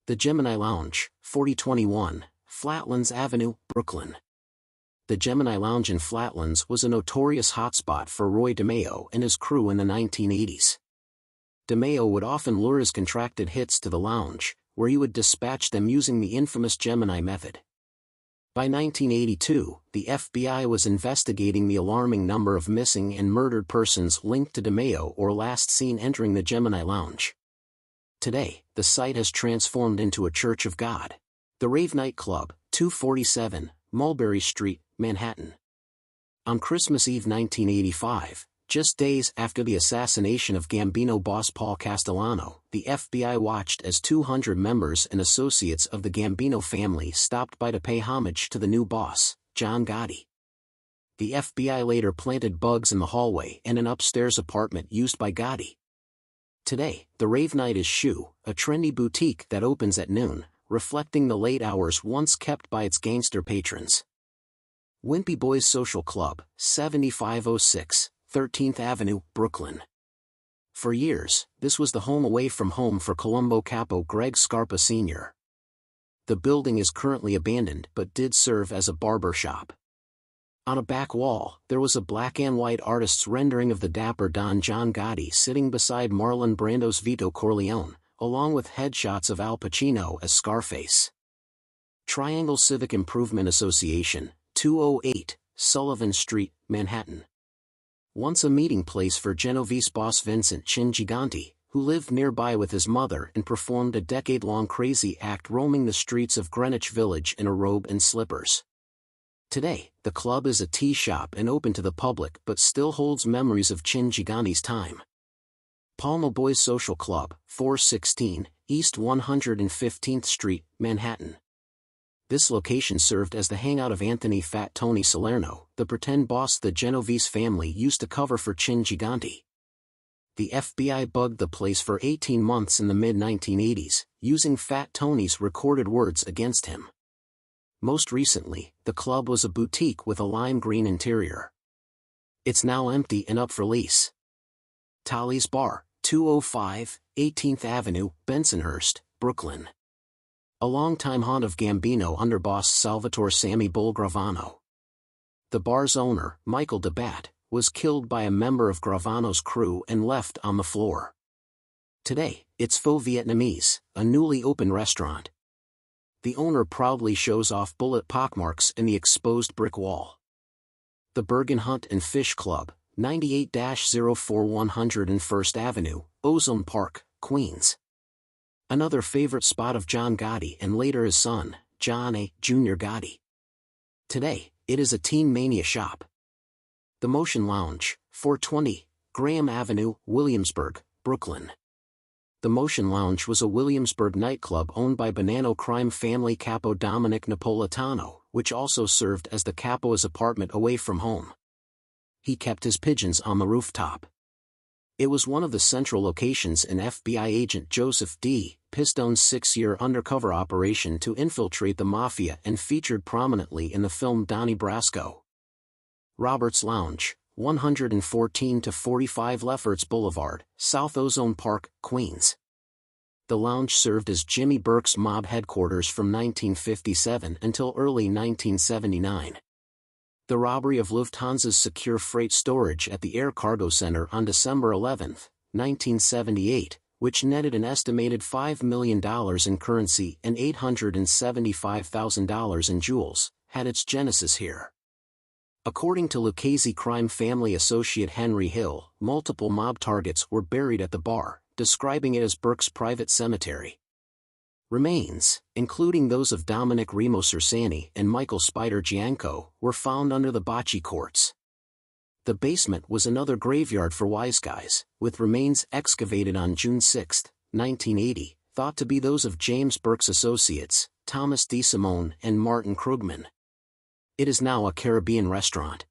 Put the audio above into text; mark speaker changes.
Speaker 1: The Gemini Lounge, 4021, Flatlands Avenue, Brooklyn. The Gemini Lounge in Flatlands was a notorious hotspot for Roy DeMeo and his crew in the 1980s. DeMeo would often lure his contracted hits to the lounge, where he would dispatch them using the infamous Gemini method. By 1982, the FBI was investigating the alarming number of missing and murdered persons linked to DeMeo or last seen entering the Gemini Lounge. Today, the site has transformed into a Church of God. The Rave Nightclub, 247, Mulberry Street, Manhattan. On Christmas Eve 1985, just days after the assassination of Gambino boss Paul Castellano, the FBI watched as 200 members and associates of the Gambino family stopped by to pay homage to the new boss, John Gotti. The FBI later planted bugs in the hallway and an upstairs apartment used by Gotti. Today, the Rave Night is Shoe, a trendy boutique that opens at noon, reflecting the late hours once kept by its gangster patrons. Wimpy Boys Social Club, 7506, 13th Avenue, Brooklyn. For years, this was the home away from home for Colombo Capo Greg Scarpa Sr. The building is currently abandoned but did serve as a barber shop. On a back wall, there was a black and white artist's rendering of the dapper Don John Gotti sitting beside Marlon Brando's Vito Corleone, along with headshots of Al Pacino as Scarface. Triangle Civic Improvement Association, 208, Sullivan Street, Manhattan. Once a meeting place for Genovese boss Vincent Chin Gigante, who lived nearby with his mother and performed a decade-long crazy act roaming the streets of Greenwich Village in a robe and slippers. Today, the club is a tea shop and open to the public but still holds memories of Chin Gigante's time. Palma Boys Social Club, 416, East 115th Street, Manhattan. This location served as the hangout of Anthony Fat Tony Salerno, the pretend boss the Genovese family used to cover for Chin Gigante. The FBI bugged the place for 18 months in the mid-1980s, using Fat Tony's recorded words against him. Most recently, the club was a boutique with a lime green interior. It's now empty and up for lease. Tolly's Bar, 205, 18th Avenue, Bensonhurst, Brooklyn. A longtime haunt of Gambino underboss Salvatore Sammy Bull Gravano. The bar's owner, Michael DeBatt, was killed by a member of Gravano's crew and left on the floor. Today, it's Faux Vietnamese, a newly opened restaurant. The owner proudly shows off bullet pockmarks in the exposed brick wall. The Bergen Hunt and Fish Club, 98-04 101st Avenue, Ozone Park, Queens. Another favorite spot of John Gotti and later his son, John A. Jr. Gotti. Today, it is a teen mania shop. The Motion Lounge, 420, Graham Avenue, Williamsburg, Brooklyn. The Motion Lounge was a Williamsburg nightclub owned by Bonanno crime family capo Dominic Napolitano, which also served as the capo's apartment away from home. He kept his pigeons on the rooftop. It was one of the central locations in FBI agent Joseph D. Pistone's 6-year undercover operation to infiltrate the Mafia and featured prominently in the film Donnie Brasco. Roberts Lounge, 114-45 Lefferts Boulevard, South Ozone Park, Queens. The lounge served as Jimmy Burke's mob headquarters from 1957 until early 1979. The robbery of Lufthansa's secure freight storage at the Air Cargo Center on December 11, 1978, which netted an estimated $5 million in currency and $875,000 in jewels, had its genesis here. According to Lucchese crime family associate Henry Hill, multiple mob targets were buried at the bar, describing it as Burke's private cemetery. Remains, including those of Dominic Remo Cersani and Michael Spider Gianco, were found under the bocce courts. The basement was another graveyard for wise guys, with remains excavated on June 6, 1980, thought to be those of James Burke's associates, Thomas D. Simone and Martin Krugman. It is now a Caribbean restaurant.